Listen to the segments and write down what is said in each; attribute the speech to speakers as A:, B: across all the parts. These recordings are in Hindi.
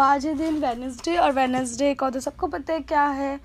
A: आज है दिन वेडनेसडे और वेडनेसडे को तो सबको पता है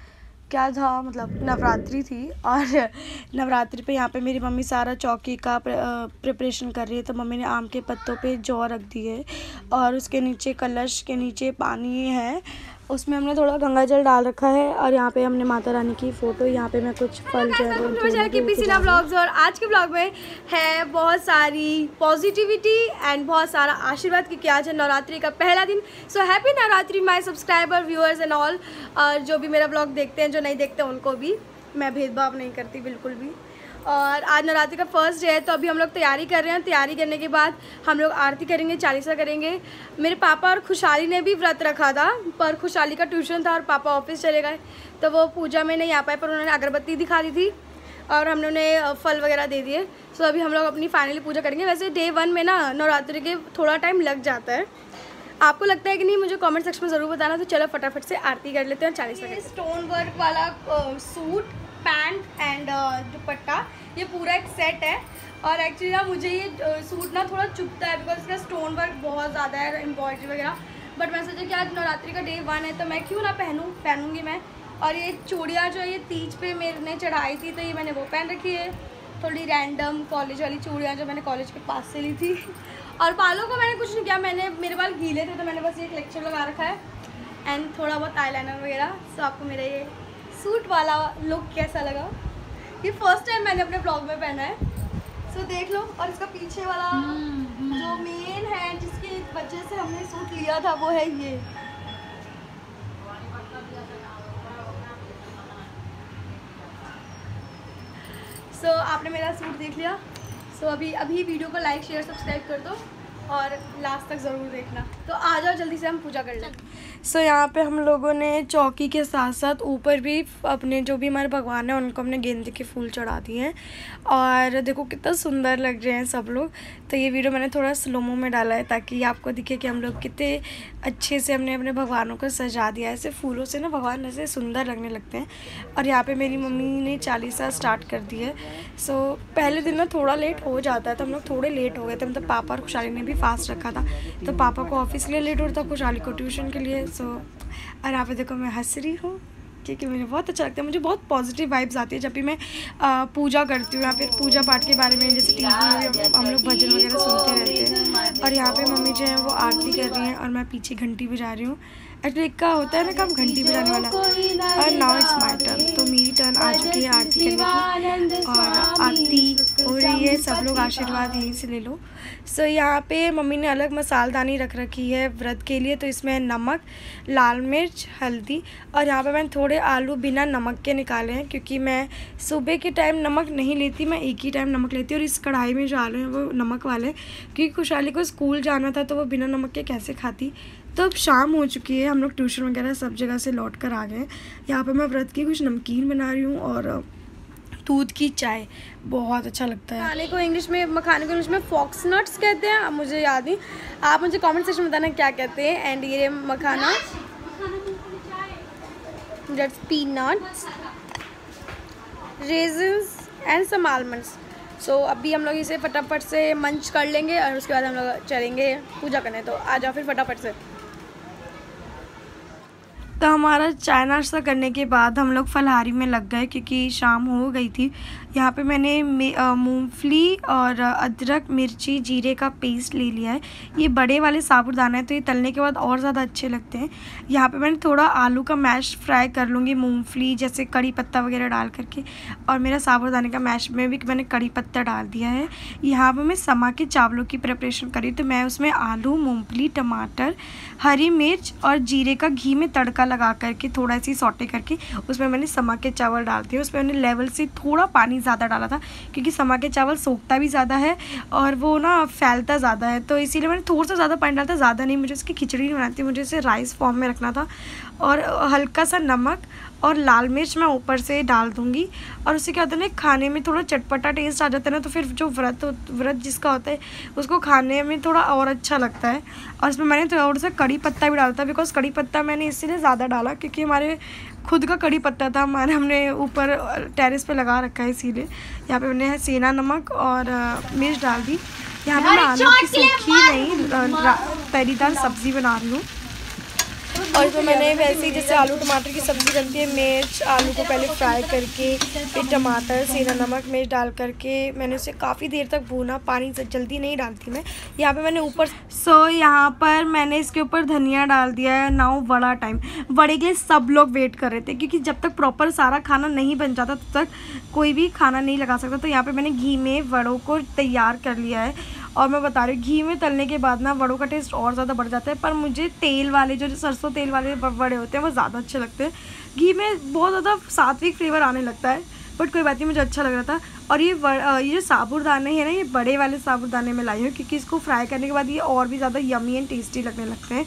A: क्या था, मतलब नवरात्रि थी। और नवरात्रि पे यहाँ पे मेरी मम्मी सारा चौकी का प्रिपरेशन कर रही है। तो मम्मी ने आम के पत्तों पे जौ रख दी है और उसके नीचे कलश के नीचे पानी है, उसमें हमने थोड़ा गंगा जल डाल रखा है। और यहाँ पे हमने माता रानी की फ़ोटो, यहाँ पे मैं कुछ फल जो है
B: ब्लॉग्स। और आज के ब्लॉग में है बहुत सारी पॉजिटिविटी एंड बहुत सारा आशीर्वाद, क्योंकि आज है नवरात्रि का पहला दिन। So happy Navratri my subscriber, viewers and all. और जो भी मेरा ब्लॉग देखते हैं, जो नहीं देखते उनको भी मैं भेदभाव नहीं करती बिल्कुल भी। और आज नवरात्रि का फर्स्ट डे है, तो अभी हम लोग तैयारी कर रहे हैं। तैयारी करने के बाद हम लोग आरती करेंगे, चालीसा करेंगे। मेरे पापा और खुशहाली ने भी व्रत रखा था, पर खुशहाली का ट्यूशन था और पापा ऑफिस चले गए, तो वो पूजा में नहीं आ पाए। पर उन्होंने अगरबत्ती दिखा दी थी और हमने उन्हें फल वगैरह दे दिए। सो अभी हम लोग अपनी फाइनली पूजा करेंगे। वैसे डे 1 में ना नवरात्रि के थोड़ा टाइम लग जाता है, आपको लगता है कि नहीं, मुझे कमेंट सेक्शन में ज़रूर बताना। तो चलो फटाफट से आरती कर लेते हैं और चालीसा करते हैं। स्टोन वर्क वाला सूट, पैंट एंड दुपट्टा, ये पूरा एक सेट है। और एक्चुअली ना मुझे ये सूट ना थोड़ा चुभता है, बिकॉज इसका स्टोन वर्क बहुत ज़्यादा है, एम्ब्रॉयडरी वगैरह। बट मैं सोचा कि आज नवरात्रि का डे 1 है, तो मैं क्यों ना पहनूँगी मैं। और ये चूड़ियाँ जो है ये तीज पे मेरे ने चढ़ाई थी, तो ये मैंने वो पहन रखी है। थोड़ी रैंडम कॉलेज वाली चूड़ियाँ जो मैंने कॉलेज के पास से ली थी। और बालों को मैंने कुछ नहीं किया, मेरे बाल गीले थे तो मैंने बस ये क्लेक्चर लगा रखा है एंड थोड़ा बहुत आईलाइनर वगैरह। सो आपको मेरा ये सूट वाला लुक कैसा लगा? ये फर्स्ट टाइम मैंने अपने ब्लॉग में पहना है, सो देख लो। और इसका पीछे वाला जो मेन है, जिसकी वजह से हमने सूट लिया था, वो है ये। सो आपने मेरा सूट देख लिया। सो अभी वीडियो को लाइक शेयर सब्सक्राइब कर दो और लास्ट तक ज़रूर देखना। तो आ जाओ जल्दी से हम पूजा कर लें।
A: सो यहाँ पे हम लोगों ने चौकी के साथ साथ ऊपर भी अपने जो भी हमारे भगवान हैं उनको हमने गेंदे के फूल चढ़ा दिए हैं। और देखो कितना सुंदर लग रहे हैं सब लोग। तो ये वीडियो मैंने थोड़ा स्लोमो में डाला है ताकि आपको दिखे कि हम लोग कितने अच्छे से हमने अपने भगवानों को सजा दिया है। ऐसे फूलों से ना भगवान ऐसे सुंदर लगने लगते हैं। और यहाँ पे मेरी मम्मी ने चालीसा स्टार्ट कर दी है। सो पहले दिन ना थोड़ा लेट हो जाता है, तो हम लोग थोड़े लेट हो गए थे। मतलब पापा और खुशहाली ने भी फास्ट रखा था, तो पापा को ऑफिस के लिए लेट हो रहा था, खुशहाली को ट्यूशन के लिए। सो और यहाँ पे देखो मैं हंस रही हूँ क्योंकि मुझे बहुत अच्छा लगता है। मुझे बहुत पॉजिटिव वाइब्स आती है जब भी मैं पूजा करती हूँ या फिर पूजा पाठ के बारे में, जैसे टीवी में हम लोग भजन वगैरह सुनते रहते हैं। और यहाँ पे मम्मी जो है वो आरती कर रही हैं और मैं पीछे घंटी बजा रही हूँ। एक्चुअली का होता है ना काम घंटी बजाने वाला। और नाउ इट्स माय टर्न, तो मेरी टर्न आ चुकी है आरती करने की। और आरती हो रही है, सब लोग आशीर्वाद यहीं से ले लो। सो यहाँ पे मम्मी ने अलग मसालदानी रख रखी है व्रत के लिए। तो इसमें नमक, लाल मिर्च, हल्दी। और यहाँ पे मैंने थोड़े आलू बिना नमक के निकाले हैं, क्योंकि मैं सुबह के टाइम नमक नहीं लेती, मैं एक ही टाइम नमक लेती। और इस कढ़ाई में जो आलू हैं वो नमक वाले, क्योंकि खुशहाली को स्कूल जाना था तो वो बिना नमक के कैसे खाती। तो अब शाम हो चुकी है, हम लोग ट्यूशन वगैरह सब जगह से लौट कर आ गए। यहाँ पे मैं व्रत की कुछ नमकीन बना रही हूँ और दूध की चाय, बहुत अच्छा लगता है।
B: मखाने को इंग्लिश में फॉक्स नट्स कहते हैं, अब मुझे याद नहीं। आप मुझे कमेंट सेक्शन में बताना क्या कहते हैं। एंड ये makhana, that's peanuts, raisins and some almonds. So अभी हम लोग इसे फटाफट से मंच कर लेंगे और उसके बाद हम लोग चलेंगे पूजा करने। तो आ जाओ फिर फटाफट से।
A: तो हमारा चाय नाश्ता करने के बाद हम लोग फलहारी में लग गए, क्योंकि शाम हो गई थी। यहाँ पे मैंने मूंगफली और अदरक, मिर्ची, जीरे का पेस्ट ले लिया है। ये बड़े वाले साबूदाना है, तो ये तलने के बाद और ज़्यादा अच्छे लगते हैं। यहाँ पे मैंने थोड़ा आलू का मैश फ्राई कर लूँगी, मूंगफली जैसे कड़ी पत्ता वगैरह डाल करके। और मेरा साबूदाने का मैश में भी मैंने कड़ी पत्ता डाल दिया है। यहाँ पर मैं समा के चावलों की प्रिपरेशन करी, तो मैं उसमें आलू, मूँगफली, टमाटर, हरी मिर्च और जीरे का घी में तड़का लगा करके थोड़ा सी सौटे करके उसमें मैंने समा के चावल डालती हूँ। उसमें मैंने लेवल से थोड़ा पानी ज़्यादा डाला था, क्योंकि समा के चावल सोखता भी ज़्यादा है और वो ना फैलता ज़्यादा है, तो इसीलिए मैंने थोड़ा सा ज़्यादा पानी डाला था। ज़्यादा नहीं, मुझे इसकी खिचड़ी नहीं बनाती, मुझे इसे राइस फॉर्म में रखना था। और हल्का सा नमक और लाल मिर्च मैं ऊपर से डाल दूँगी। और उससे क्या होता है ना, खाने में थोड़ा चटपटा टेस्ट आ जाता है ना, तो फिर जो व्रत जिसका होता है उसको खाने में थोड़ा और अच्छा लगता है। और इसमें मैंने थोड़ा सा कड़ी पत्ता भी डाला था, बिकॉज कड़ी पत्ता मैंने इसीलिए ज़्यादा डाला क्योंकि हमारे खुद का कड़ी पत्ता था, हमने ऊपर टेरेस पे लगा रखा है, इसीलिए। यहाँ पे मैंने सेना नमक और मिर्च डाल दी। यहाँ पे मैं आलू की सूखी नहीं तरीदार सब्ज़ी बना रही हूँ। और इसमें मैंने वैसे ही जैसे आलू टमाटर की सब्ज़ी बनती है, मिर्च आलू को पहले फ्राई करके फिर टमाटर सेंधा नमक मिर्च डाल करके मैंने उसे काफ़ी देर तक भूना। पानी से जल्दी नहीं डालती मैं। यहाँ पे मैंने ऊपर यहाँ पर मैंने इसके ऊपर धनिया डाल दिया है। Now vada time. वड़े के लिए सब लोग वेट कर रहे थे क्योंकि जब तक प्रॉपर सारा खाना नहीं बन जाता तब तक कोई भी खाना नहीं लगा सकता। तो यहाँ पर मैंने घी में वड़ों को तैयार कर लिया है। और मैं बता रही हूँ घी में तलने के बाद ना वड़ों का टेस्ट और ज़्यादा बढ़ जाता है। पर मुझे तेल वाले जो सरसों तेल वाले वड़े होते हैं वो ज़्यादा अच्छे लगते हैं। घी में बहुत ज़्यादा सात्विक फ्लेवर आने लगता है, बट कोई बात नहीं, मुझे अच्छा लग रहा था। और ये जो साबूदाने हैं ना, ये बड़े वाले साबूदाने में लाई हूँ क्योंकि इसको फ्राई करने के बाद ये और भी ज़्यादा यमी एंड टेस्टी लगने लगते हैं।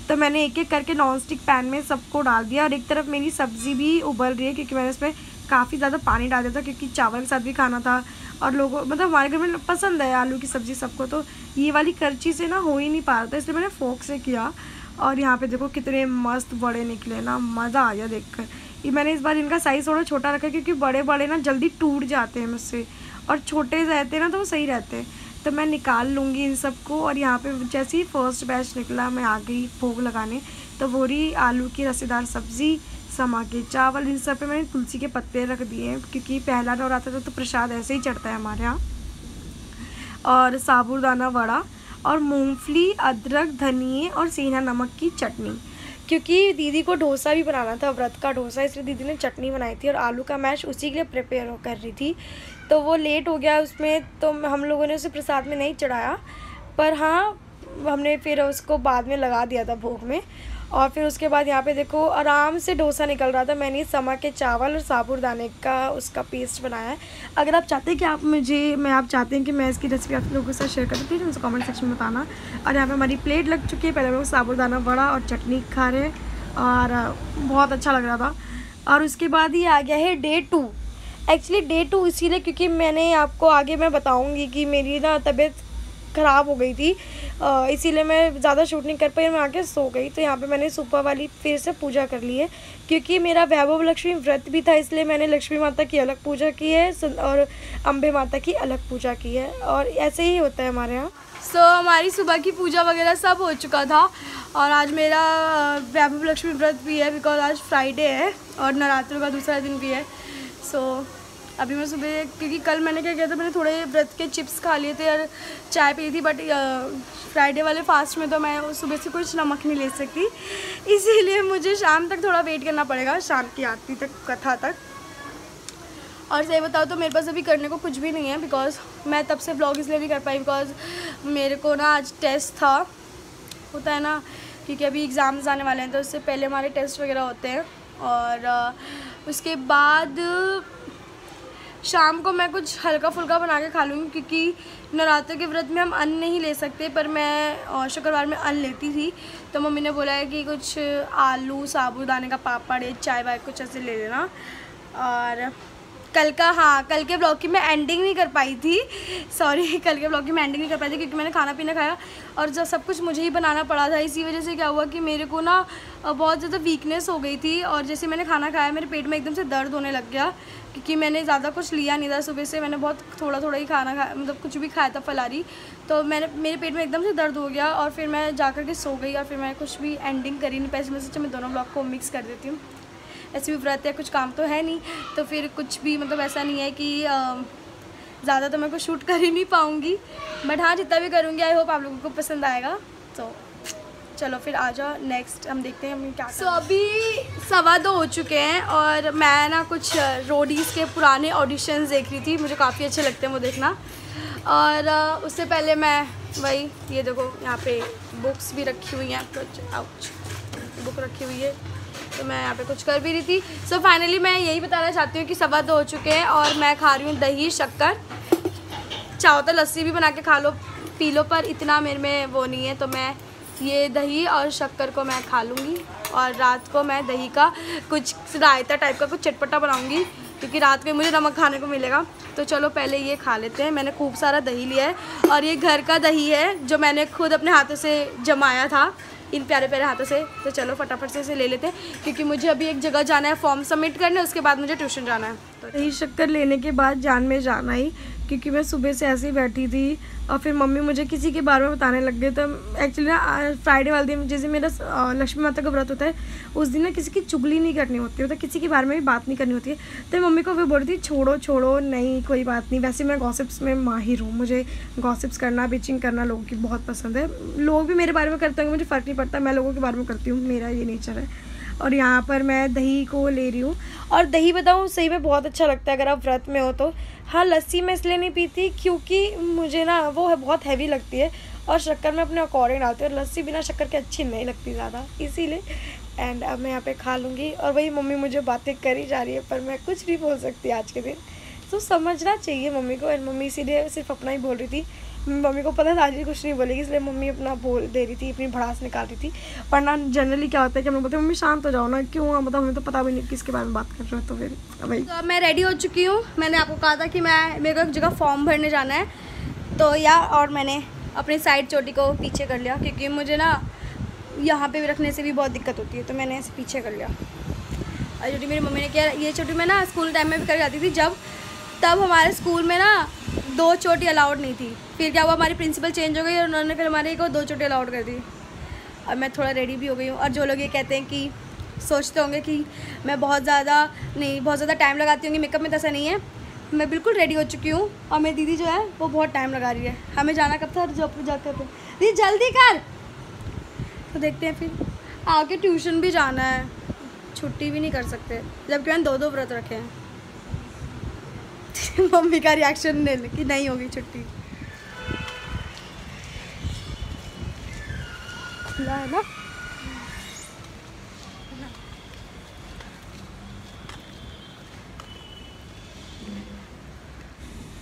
A: तो मैंने एक एक करके नॉन स्टिक पैन में सबको डाल दिया। और एक तरफ मेरी सब्ज़ी भी उबल रही है क्योंकि मैंने इसमें काफ़ी ज़्यादा पानी डाल दिया था क्योंकि चावल के साथ भी खाना था। और लोगों मतलब हमारे घर में पसंद है आलू की सब्ज़ी सबको, तो ये वाली करची से ना हो ही नहीं पा रहा था, इसलिए मैंने फोक से किया। और यहाँ पे देखो कितने मस्त बड़े निकले ना, मज़ा आ गया देखकर। ये मैंने इस बार इनका साइज़ थोड़ा छोटा रखा क्योंकि बड़े बड़े ना जल्दी टूट जाते हैं मुझसे, और छोटे रहते हैं ना तो वो सही रहते हैं। तो मैं निकाल लूँगी इन सबको। और यहाँ पे जैसे ही फर्स्ट बैच निकला मैं आ गई भोग लगाने। तो वो रही आलू की रसेदार सब्ज़ी, समा के चावल, इन सब पे मैंने तुलसी के पत्ते रख दिए हैं क्योंकि पहला नवरात्र तो प्रसाद ऐसे ही चढ़ता है हमारे यहाँ। और साबूदाना वड़ा और मूंगफली, अदरक, धनिए और सेंधा नमक की चटनी। क्योंकि दीदी को डोसा भी बनाना था, व्रत का डोसा, इसलिए दीदी ने चटनी बनाई थी। और आलू का मैश उसी के लिए प्रिपेयर कर रही थी, तो वो लेट हो गया उसमें, तो हम लोगों ने उसे प्रसाद में नहीं चढ़ाया। पर हाँ, हमने फिर उसको बाद में लगा दिया था भोग में। और फिर उसके बाद यहाँ पे देखो आराम से डोसा निकल रहा था। मैंने समा के चावल और साबूदाने का उसका पेस्ट बनाया है। अगर आप चाहते हैं कि आप चाहते हैं कि मैं इसकी रेसिपी आप लोगों के साथ शेयर करूँ, प्लीज़ मुझे कमेंट सेक्शन में बताना। और यहाँ पे हमारी प्लेट लग चुकी है। पहले हम लोग साबूदाना वड़ा और चटनी खा रहे हैं और बहुत अच्छा लग रहा था। और उसके बाद ये आ गया है डे 2। एक्चुअली डे 2 इसीलिए क्योंकि मैंने आपको आगे मैं बताऊँगी कि मेरी ना तबीयत ख़राब हो गई थी, इसीलिए मैं ज़्यादा शूट नहीं कर पाई, मैं आके सो गई। तो यहाँ पे मैंने सुबह वाली फिर से पूजा कर ली है क्योंकि मेरा वैभव लक्ष्मी व्रत भी था, इसलिए मैंने लक्ष्मी माता की अलग पूजा की है और अम्बे माता की अलग पूजा की है। और ऐसे ही होता है हमारे यहाँ।
B: हमारी सुबह की पूजा वगैरह सब हो चुका था। और आज मेरा वैभव लक्ष्मी व्रत भी है बिकॉज आज फ्राइडे है और नवरात्रों का दूसरा दिन भी है। अभी मैं सुबह, क्योंकि कल मैंने क्या किया था, मैंने थोड़े व्रत के चिप्स खा लिए थे और चाय पी थी, बट फ्राइडे वाले फास्ट में तो मैं सुबह से कुछ नमक नहीं ले सकती, इसीलिए मुझे शाम तक थोड़ा वेट करना पड़ेगा, शाम की आरती तक, कथा तक। और सही बताओ तो मेरे पास अभी करने को कुछ भी नहीं है बिकॉज मैं तब से व्लॉग इसलिए नहीं कर पाई बिकॉज मेरे को ना आज टेस्ट था, होता है ना, क्योंकि अभी एग्ज़ाम्स आने वाले हैं तो उससे पहले हमारे टेस्ट वगैरह होते हैं। और उसके बाद शाम को मैं कुछ हल्का फुल्का बना के खा लूँगी क्योंकि नवरात्र के व्रत में हम अन्न नहीं ले सकते, पर मैं शुक्रवार में अन्न लेती थी। तो मम्मी ने बोला है कि कुछ आलू साबूदाने का पापड़ या चाय वाय कुछ ऐसे ले लेना। और कल के ब्लॉग की मैं एंडिंग नहीं कर पाई थी, सॉरी, कल के ब्लॉग की मैं एंडिंग नहीं कर पाई थी क्योंकि मैंने खाना पीना खाया और जब सब कुछ मुझे ही बनाना पड़ा था। इसी वजह से क्या हुआ कि मेरे को ना बहुत ज़्यादा वीकनेस हो गई थी और जैसे मैंने खाना खाया मेरे पेट में एकदम से दर्द होने लग गया क्योंकि मैंने ज़्यादा कुछ लिया नहीं था सुबह से, मैंने बहुत थोड़ा ही खाना खाया, मतलब कुछ भी खाया था फलारी, तो मेरे पेट में एकदम से दर्द हो गया और फिर मैं जा कर के सो गई और फिर मैं कुछ भी एंडिंग करी नहीं पाई। मैं मैं दोनों ब्लॉग को मिक्स कर देती हूँ, ऐसे भी व्रत है, कुछ काम तो है नहीं, तो फिर कुछ भी मतलब ऐसा नहीं है कि ज़्यादा तो मैं कुछ शूट कर ही नहीं पाऊँगी, बट हाँ जितना भी करूँगी आई होप आप लोगों को पसंद आएगा। तो चलो फिर आ जाओ, नेक्स्ट हम देखते हैं हम क्या। अभी 2:15 हो चुके हैं और मैं ना कुछ रोडीज़ के पुराने ऑडिशंस देख रही थी, मुझे काफ़ी अच्छे लगते हैं वो देखना। और उससे पहले मैं वही, ये देखो यहाँ पे बुक्स भी रखी हुई हैं, कुछ बुक रखी हुई है, तो मैं यहाँ पे कुछ कर भी रही थी। सो फाइनली मैं यही बताना चाहती हूँ कि 2:15 हो चुके हैं और मैं खा रही हूँ दही शक्कर। चाहो तो लस्सी भी बना के खा लो पी लो, पर इतना मेरे में वो नहीं है, तो मैं ये दही और शक्कर को मैं खा लूँगी और रात को मैं दही का कुछ रायता टाइप का कुछ चटपटा बनाऊँगी क्योंकि रात में मुझे नमक खाने को मिलेगा। तो चलो पहले ये खा लेते हैं। मैंने खूब सारा दही लिया है और ये घर का दही है जो मैंने खुद अपने हाथों से जमाया था, इन प्यारे प्यारे हाथों से। तो चलो फटाफट से इसे ले लेते हैं क्योंकि मुझे अभी एक जगह जाना है फॉर्म सबमिट करने, उसके बाद मुझे ट्यूशन जाना है। तो
A: दही शक्कर लेने के बाद जान में जाना ही, क्योंकि मैं सुबह से ऐसे ही बैठी थी और फिर मम्मी मुझे किसी के बारे में बताने लग गए। तो एक्चुअली ना फ्राइडे वाले दिन जैसे मेरा लक्ष्मी माता का व्रत होता है, उस दिन ना किसी की चुगली नहीं करनी होती है, तो किसी के बारे में भी बात नहीं करनी होती है। तो मम्मी को वो बोल रही थी छोड़ो छोड़ो, नहीं कोई बात नहीं। वैसे मैं गॉसिप्स में माहिर हूँ, मुझे गॉसिप्स करना, बिचिंग करना लोगों की बहुत पसंद है। लोग भी मेरे बारे में करते होंगे, मुझे फ़र्क नहीं पड़ता, मैं लोगों के बारे में करती हूँ, मेरा ये नेचर है। और यहाँ पर मैं दही को ले रही हूँ, और दही बताऊँ सही में बहुत अच्छा लगता है अगर आप व्रत में हो तो। हाँ, लस्सी मैं इसलिए नहीं पीती क्योंकि मुझे ना वो है बहुत हैवी लगती है, और शक्कर में अपने अकॉर्डिंग डालती हूँ, और लस्सी बिना शक्कर के अच्छी नहीं लगती ज़्यादा, इसीलिए। एंड अब मैं यहाँ पे खा लूँगी। और वही मम्मी मुझे बातें करी जा रही है, पर मैं कुछ नहीं बोल सकती आज के दिन, तो समझना चाहिए मम्मी को। एंड मम्मी इसीलिए सिर्फ अपना ही बोल रही थी, मम्मी को पता था आज ही कुछ नहीं बोलेगी, इसलिए मम्मी अपना बोल दे रही थी, अपनी भड़ास निकाल रही थी। वरना जनरली क्या होता है कि हम लोग बोलते हैं मम्मी शांत हो जाओ ना, क्यों मतलब हमें तो पता भी नहीं किसके बारे में बात कर रहे हो। तो फिर भाई
B: तो मैं रेडी हो चुकी हूँ। मैंने आपको कहा था कि मेरे को एक जगह फॉर्म भरने जाना है, तो और मैंने अपनी साइड चोटी को पीछे कर लिया, क्योंकि मुझे ना यहाँ पे भी रखने से भी बहुत दिक्कत होती है, तो मैंने ऐसे पीछे कर लिया। और चोटी मेरी मम्मी ने किया, ये चोटी मैं ना स्कूल टाइम में भी कर जाती थी, तब हमारे स्कूल में ना 2 चोटी अलाउड नहीं थी। फिर क्या हुआ, हमारी प्रिंसिपल चेंज हो गई और उन्होंने फिर हमारे को 2 चोटी अलाउड कर दी। और मैं थोड़ा रेडी भी हो गई हूँ। और जो लोग ये कहते हैं कि सोचते होंगे कि मैं बहुत ज़्यादा टाइम लगाती होंगी मेकअप में, तो ऐसा नहीं है। मैं बिल्कुल रेडी हो चुकी हूँ, और मेरी दीदी जो है वो बहुत टाइम लगा रही है। हमें जाना कब था, जॉब पर जाकर तो दीदी जल्दी कर। तो देखते हैं, फिर आगे ट्यूशन भी जाना है, छुट्टी भी नहीं कर सकते, जबकि मैंने 2 व्रत रखे हैं। मम्मी का रिएक्शन कि नहीं होगी छुट्टी, खुला है ना।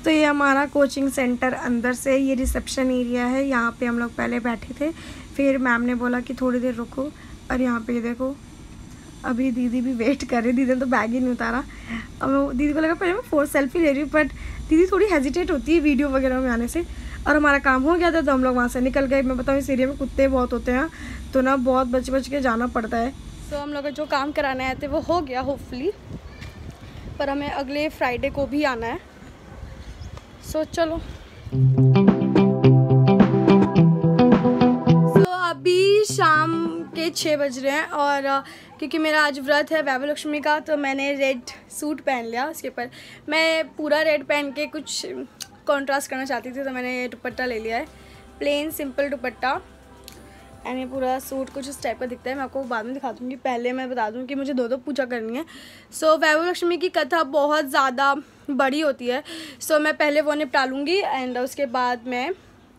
A: तो ये हमारा कोचिंग सेंटर अंदर से, ये रिसेप्शन एरिया है, यहाँ पे हम लोग पहले बैठे थे, फिर मैम ने बोला कि थोड़ी देर रुको। और यहाँ पे देखो अभी दीदी भी वेट कर रही, दीदी ने तो बैग ही नहीं उतारा। अब दीदी को लगा पहले मैं सेल्फी ले रही हूँ, बट दीदी थोड़ी हेजिटेट होती है वीडियो वगैरह में आने से। और हमारा काम हो गया था, तो हम लोग वहाँ से निकल गए। मैं बताऊँ इस एरिया में कुत्ते बहुत होते हैं, तो ना बहुत बच के जाना पड़ता है।
B: तो हम लोग जो काम कराने आए थे वो हो गया होपफुली, पर हमें अगले फ्राइडे को भी आना है। सो चलो। अभी शाम के 6 बज रहे हैं, और क्योंकि मेरा आज व्रत है वैभव लक्ष्मी का, तो मैंने रेड सूट पहन लिया। उसके ऊपर मैं पूरा रेड पहन के कुछ कॉन्ट्रास्ट करना चाहती थी, तो मैंने ये दुपट्टा ले लिया है, प्लेन सिंपल दुपट्टा। एंड ये पूरा सूट कुछ इस टाइप का दिखता है, मैं आपको बाद में दिखा दूँगी। पहले मैं बता दूँ कि मुझे 2 पूजा करनी है। सो वैभव लक्ष्मी की कथा बहुत ज़्यादा बड़ी होती है, सो मैं पहले वो निपटा लूँगी, एंड उसके बाद मैं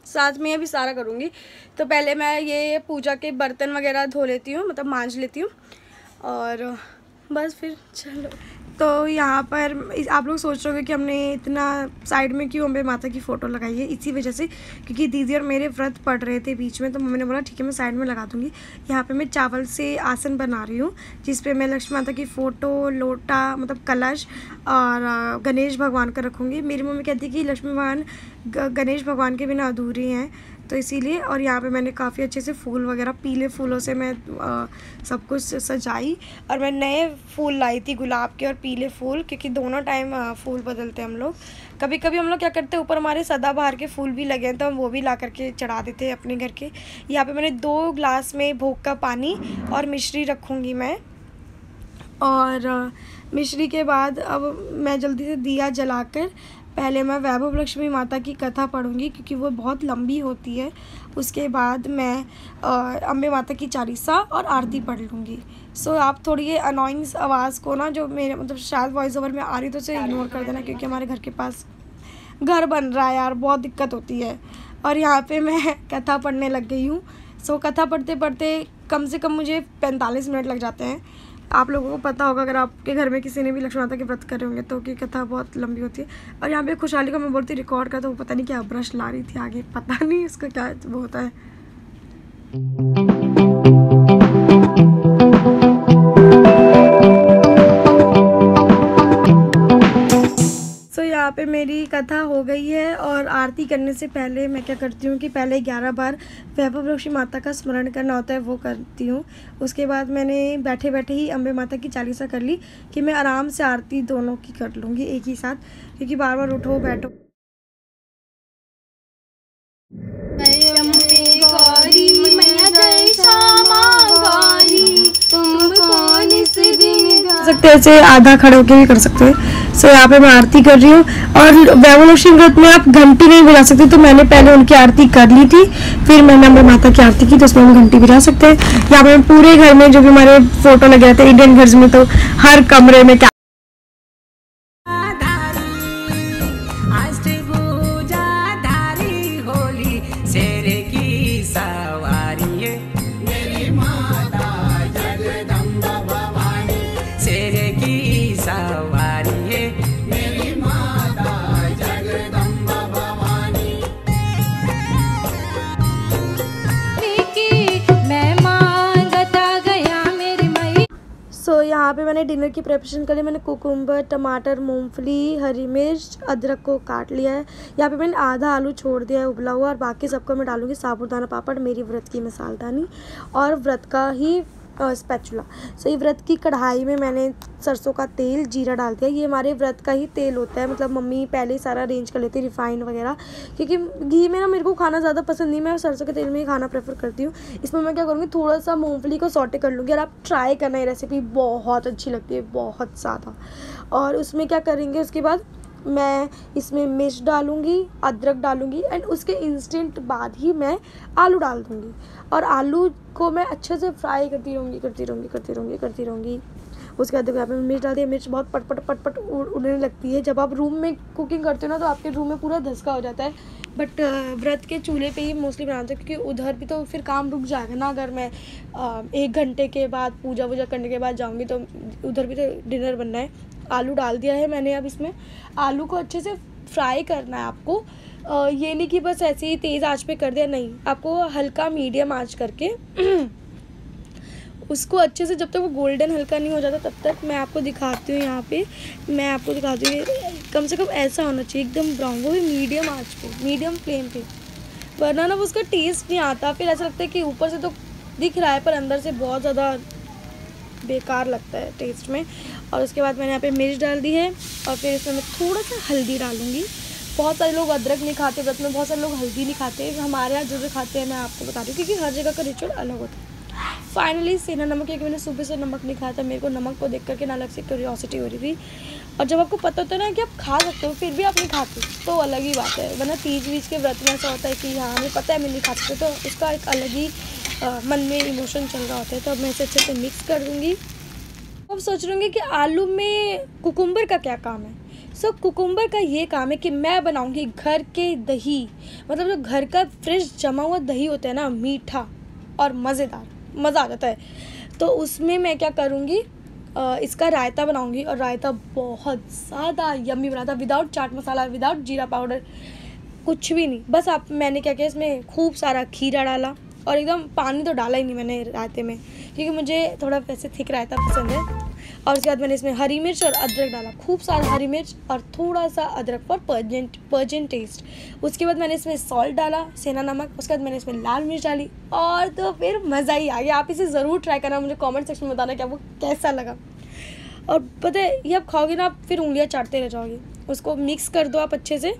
B: साथ में भी सारा करूँगी। तो पहले मैं ये पूजा के बर्तन वगैरह धो लेती हूँ, मतलब मांज लेती हूँ, और बस फिर चलो।
A: तो यहाँ पर आप लोग सोच रहे होंगे कि हमने इतना साइड में क्यों अम्बे माता की फ़ोटो लगाई है, इसी वजह से क्योंकि दीदी और मेरे व्रत पड़ रहे थे बीच में, तो मम्मी ने बोला ठीक है मैं साइड में लगा दूँगी। यहाँ पे मैं चावल से आसन बना रही हूँ, जिस पे मैं लक्ष्मी माता की फ़ोटो, लोटा मतलब कलश और गणेश भगवान का रखूँगी। मेरी मम्मी कहती है कि लक्ष्मी भगवान गणेश भगवान के बिना अधूरे हैं, तो इसीलिए। और यहाँ पे मैंने काफ़ी अच्छे से फूल वगैरह, पीले फूलों से मैं सब कुछ सजाई, और मैं नए फूल लाई थी, गुलाब के और पीले फूल, क्योंकि दोनों टाइम फूल बदलते हैं हम लोग। कभी कभी हम लोग क्या करते हैं, ऊपर हमारे सदाबहार के फूल भी लगे हैं, तो हम वो भी ला करके चढ़ा देते हैं अपने घर के। यहाँ पे मैंने 2 ग्लास में भोग का पानी और मिश्री रखूँगी मैं, और मिश्री के बाद अब मैं जल्दी से दिया जलाकर पहले मैं वैभव लक्ष्मी माता की कथा पढ़ूंगी, क्योंकि वो बहुत लंबी होती है। उसके बाद मैं अम्बे माता की चालीसा और आरती पढ़ लूँगी। सो आप थोड़ी ये अनोइंग आवाज़ को ना, जो मेरे मतलब शायद वॉइस ओवर में आ रही, तो उसे इग्नोर कर देना, क्योंकि हमारे घर के पास घर बन रहा है यार, बहुत दिक्कत होती है। और यहाँ पे मैं कथा पढ़ने लग गई हूँ। सो कथा पढ़ते पढ़ते कम से कम मुझे 45 मिनट लग जाते हैं। आप लोगों को पता होगा अगर आपके घर में किसी ने भी लक्ष्मी माता के व्रत करे होंगे, तो कि कथा बहुत लंबी होती है। और यहाँ पे खुशहाली को मैं बोलती रिकॉर्ड का, तो वो पता नहीं क्या ब्रश ला रही थी आगे, पता नहीं इसका क्या वो होता है। यहाँ पे मेरी कथा हो गई है, और आरती करने से पहले मैं क्या करती हूँ कि पहले 11 बार वैभव लक्ष्मी माता का स्मरण करना होता है, वो करती हूँ। उसके बाद मैंने बैठे बैठे ही अम्बे माता की चालीसा कर ली, कि मैं आराम से आरती दोनों की कर लूँगी एक ही साथ, क्योंकि बार बार उठो बैठो। सकते हैं, ऐसे आधा खड़े होकर भी कर सकते हैं। सो यहाँ पे मैं आरती कर रही हूँ। और वैभवलक्ष्मी व्रत में आप घंटी नहीं बजा सकते, तो मैंने पहले उनकी आरती कर ली थी, फिर मैंने हमारे माता की आरती की, तो उसमें हम घंटी बजा सकते हैं। यहाँ पे पूरे घर में जो भी हमारे फोटो लगे रहते हैं इंडियन घर में, तो हर कमरे में यहाँ पे मैंने डिनर की प्रिपरेशन के लिए मैंने कुकुम्बर, टमाटर, मूंगफली, हरी मिर्च, अदरक को काट लिया है। यहाँ पे मैंने आधा आलू छोड़ दिया है उबला हुआ, और बाकी सबको मैं डालूंगी साबूदाना पापड़, मेरी व्रत की मिसालदानी और व्रत का ही स्पैचुला। सो ये व्रत की कढ़ाई में मैंने सरसों का तेल, जीरा डाल दिया। ये हमारे व्रत का ही तेल होता है, मतलब मम्मी पहले ही सारा अरेंज कर लेती है, रिफाइंड वगैरह, क्योंकि घी में ना मेरे को खाना ज़्यादा पसंद नहीं, मैं सरसों के तेल में ही खाना प्रेफर करती हूँ। इसमें मैं क्या करूँगी, थोड़ा सा मूंगफली को सौटे कर लूँगी, और आप ट्राई करना, ये रेसिपी बहुत अच्छी लगती है, बहुत ज़्यादा। और उसमें क्या करेंगे, उसके बाद मैं इसमें मिर्च डालूँगी, अदरक डालूँगी, एंड उसके इंस्टेंट बाद ही मैं आलू डाल दूँगी। और आलू को मैं अच्छे से फ्राई करती रहूँगी। उसके बाद यहाँ पे मिर्च डाल दिया, मिर्च बहुत पट उड़ने लगती है। जब आप रूम में कुकिंग करते हो ना, तो आपके रूम में पूरा धसका हो जाता है, बट व्रत के चूल्हे पे ही मोस्टली बनाते हैं, क्योंकि उधर भी तो फिर काम रुक जाएगा ना। अगर मैं 1 घंटे के बाद पूजा वूजा करने के बाद जाऊँगी, तो उधर भी तो डिनर बनना है। आलू डाल दिया है मैंने। अब इसमें आलू को अच्छे से फ्राई करना है आपको। ये नहीं कि बस ऐसे ही तेज़ आंच पे कर दिया, नहीं, आपको हल्का मीडियम आंच करके उसको अच्छे से, जब तक वो गोल्डन हल्का नहीं हो जाता तब तक मैं आपको दिखाती हूँ। यहाँ पे मैं आपको दिखाती हूँ, कम से कम ऐसा होना चाहिए एकदम ब्राउन, वो भी मीडियम आंच पे, मीडियम फ्लेम पे, वरना ना वो उसका टेस्ट नहीं आता। फिर ऐसा लगता है कि ऊपर से तो दिख रहा है पर अंदर से बहुत ज़्यादा बेकार लगता है टेस्ट में। और उसके बाद मैंने यहाँ पे मिर्च डाल दी है, और फिर इसमें मैं थोड़ा सा हल्दी डालूँगी। बहुत सारे लोग अदरक नहीं खाते व्रत में, बहुत सारे लोग हल्दी नहीं खाते। हमारे यहाँ जो खाते हैं मैं आपको बता रही हूँ, क्योंकि हर जगह का रिचुअल अलग होता है। फाइनली सेंधा नमक, क्योंकि मैंने सुबह से नमक नहीं खाया था, मेरे को नमक को देख करके ना अलग से क्यूरियोसिटी हो रही थी। और जब आपको पता होता है ना कि आप खा सकते हो, फिर भी आप नहीं खाते, तो अलग ही बात है। वरना तीज वीज के व्रत में ऐसा होता है कि हाँ हमें पता है मैं नहीं खा सकते, तो उसका एक अलग ही मन में इमोशन चल रहा होता है। तो अब मैं इसे अच्छे से मिक्स कर दूँगी। अब सोच रही हूँ कि आलू में कुकुम्बर का क्या काम है। सो कुकुम्बर का ये काम है कि मैं बनाऊँगी घर के दही, मतलब जो घर का फ्रेश जमा हुआ दही होता है ना, मीठा और मज़ेदार, मज़ा आ जाता है। तो उसमें मैं क्या करूँगी, इसका रायता बनाऊँगी, और रायता बहुत ज़्यादा यम्मी बनाता, विदाउट चाट मसाला, विदाउट जीरा पाउडर, कुछ भी नहीं। बस मैंने क्या किया, इसमें खूब सारा खीरा डाला, और एकदम पानी तो डाला ही नहीं मैंने रायते में, क्योंकि मुझे थोड़ा वैसे थिक रायता पसंद है। और उसके बाद मैंने इसमें हरी मिर्च और अदरक डाला, खूब सारा हरी मिर्च और थोड़ा सा अदरक फॉर पर्जेंट टेस्ट। उसके बाद मैंने इसमें सॉल्ट डाला, सेंधा नमक। उसके बाद मैंने इसमें लाल मिर्च डाली, और तो फिर मज़ा ही आ गया। आप इसे ज़रूर ट्राई करना, मुझे कमेंट सेक्शन में बताना कि आपको कैसा लगा। और पता है, ये आप खाओगे ना, आप फिर उंगलियाँ चाटते रह जाओगे। उसको मिक्स कर दो आप अच्छे से,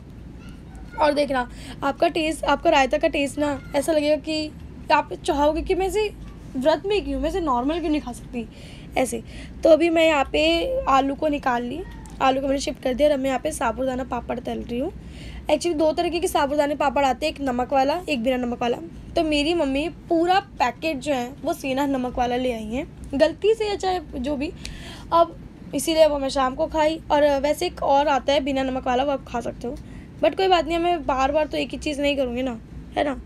A: और देखना आपका टेस्ट, आपका रायता का टेस्ट ना ऐसा लगेगा कि आप चाहोगे कि मैं इसे व्रत में क्यों, मैं इसे नॉर्मल क्यों नहीं खा सकती ऐसे। तो अभी मैं यहाँ पे आलू को निकाल ली, आलू को मैंने शिफ्ट कर दिया, और अब मैं यहाँ पे साबूदाना पापड़ तल रही हूँ। एक्चुअली 2 तरीके के साबूदाने पापड़ आते हैं, एक नमक वाला, एक बिना नमक वाला। तो मेरी मम्मी पूरा पैकेट जो है वो सेंधा नमक वाला ले आई हैं, गलती से या चाहे जो भी। अब इसीलिए वो मैं शाम को खाई। और वैसे एक और आता है बिना नमक वाला, वो आप खा सकते हो, बट कोई बात नहीं, मैं बार बार तो एक ही चीज़ नहीं करूँगी ना, है ना।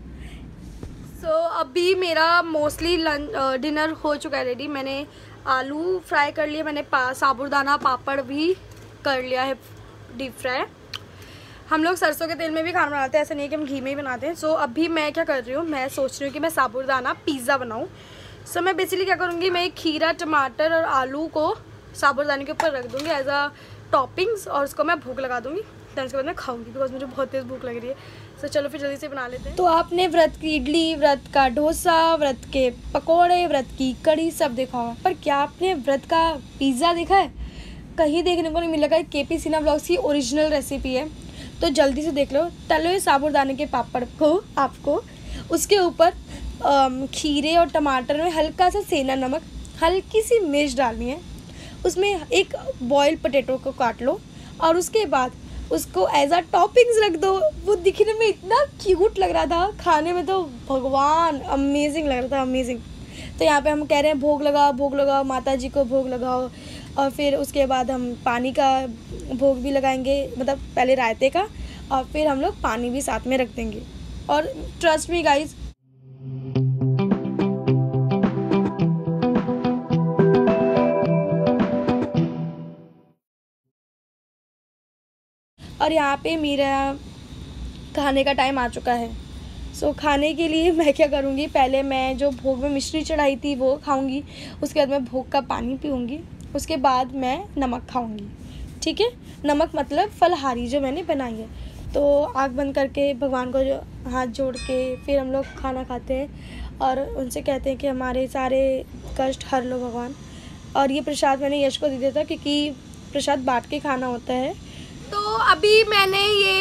A: सो अभी मेरा मोस्टली डिनर हो चुका है रेडी। मैंने आलू फ्राई कर लिए, मैंने साबूदाना पापड़ भी कर लिया है डीप फ्राई। हम लोग सरसों के तेल में भी खाना बनाते हैं, ऐसा नहीं है कि हम घी में ही बनाते हैं। सो अभी मैं क्या कर रही हूँ, मैं सोच रही हूँ कि मैं साबूदाना पिज़्ज़ा बनाऊँ। सो मैं बेसिकली क्या करूँगी, मैं खीरा, टमाटर और आलू को साबूदाने के ऊपर रख दूँगी एज अ टॉपिंग्स, और उसको मैं भूख लगा दूँगी। देन उसके बाद मैं खाऊंगी, बिकॉज मुझे बहुत तेज़ भूख लग रही है। सो चलो फिर जल्दी से बना लेते हैं। तो आपने व्रत की इडली, व्रत का डोसा, व्रत के पकोड़े, व्रत की कढ़ी सब देखा होगा, पर क्या आपने व्रत का पिज़्ज़ा देखा है? कहीं देखने को नहीं मिलेगा। KP सिन्हा व्लॉग्स की ओरिजिनल रेसिपी है, तो जल्दी से देख लो। तले हुए साबूदाने के पापड़ को आपको उसके ऊपर खीरे और टमाटर में हल्का सा सेंधा नमक, हल्की सी मिर्च डालनी है, उसमें एक बॉइल्ड पोटैटो को काट लो और उसके बाद उसको एज अ टॉपिंग्स रख दो। वो दिखने में इतना क्यूट लग रहा था, खाने में तो भगवान अमेजिंग लग रहा था, अमेजिंग। तो यहाँ पे हम कह रहे हैं भोग लगाओ माता जी को भोग लगाओ। और फिर उसके बाद हम पानी का भोग भी लगाएंगे, मतलब पहले रायते का, और फिर हम लोग पानी भी साथ में रख देंगे। और ट्रस्ट मी गाइज, और यहाँ पे मेरा खाने का टाइम आ चुका है। सो खाने के लिए मैं क्या करूँगी, पहले मैं जो भोग में मिश्री चढ़ाई थी वो खाऊँगी, उसके बाद मैं भोग का पानी पीऊँगी, उसके बाद मैं नमक खाऊँगी। ठीक है, नमक मतलब फलहारी जो मैंने बनाई है। तो आँख बंद करके भगवान को जो हाथ जोड़ के फिर हम लोग खाना खाते हैं और उनसे कहते हैं कि हमारे सारे कष्ट हर लो भगवान। और ये प्रसाद मैंने यश को दे दिया था क्योंकि प्रसाद बांट के खाना होता है।
B: तो अभी मैंने ये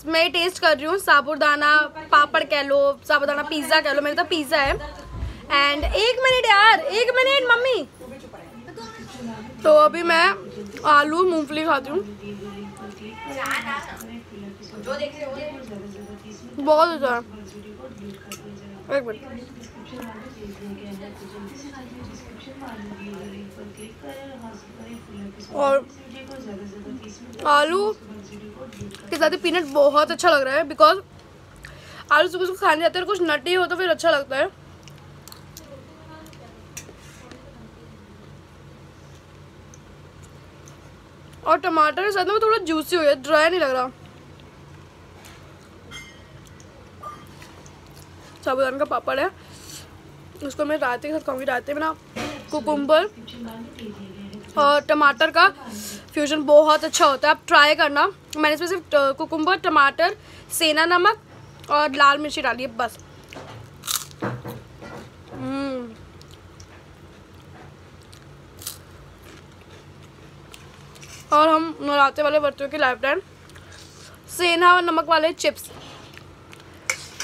B: मैं टेस्ट कर रही हूँ साबूदाना पापड़ कह लो, साबूदाना पिज़्ज़ा कह लो, मेरे तो पिज़्ज़ा है। एंड 1 मिनट यार, 1 मिनट मम्मी। तो अभी मैं आलू मूंगफली खाती हूँ, बहुत अच्छा है। 1 मिनट, और आलू के साथ पीनट बहुत अच्छा लग रहा है, बिकॉज आलू सुबह सुबह खाने जाते हैं, कुछ नटी हो तो फिर अच्छा लगता है। और टमाटर के साथ में थोड़ा जूसी हो गया, ड्राई नहीं लग रहा। साबूदाना का पापड़ है, उसको मैं रायते के साथ खाऊंगी। रायते में ना कुकुम्बर और टमाटर का फ्यूजन बहुत अच्छा होता है, आप ट्राई करना। मैंने इसमें सिर्फ कुकुम्बर, टमाटर, सेना नमक और लाल मिर्ची डाली है बस। और हम नवरात्रे वाले बर्तियों के लाइफ टाइम सेना और नमक वाले चिप्स,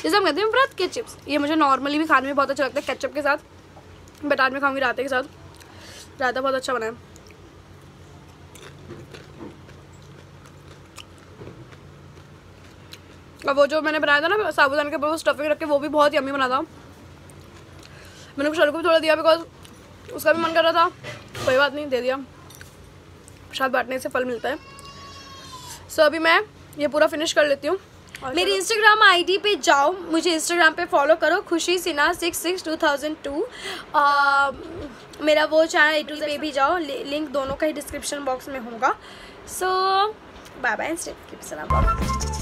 B: जैसे हम कहते हैं व्रत के चिप्स, ये मुझे नॉर्मली भी खाने में बहुत अच्छा लगता है केचप के साथ, बट आज मैं खाऊंगी रायते के साथ। रायता बहुत अच्छा बना है। और वो जो मैंने बनाया था ना साबूदाना के ऊपर स्टफिंग रख के, वो भी बहुत यम्मी बना था। मैंने कुछ को भी थोड़ा दिया बिकॉज उसका भी मन कर रहा था, कोई बात नहीं, दे दिया। प्रसाद बांटने से फल मिलता है। सो अभी मैं ये पूरा फिनिश कर लेती हूँ। मेरी इंस्टाग्राम आईडी पे जाओ, मुझे इंस्टाग्राम पे फॉलो करो, खुशी सिन्हा 66 2002। मेरा वो चैनल A to Z पे भी जाओ, लिंक दोनों का ही डिस्क्रिप्शन बॉक्स में होगा। सो बाय बाय, स्टे कीप सलाम।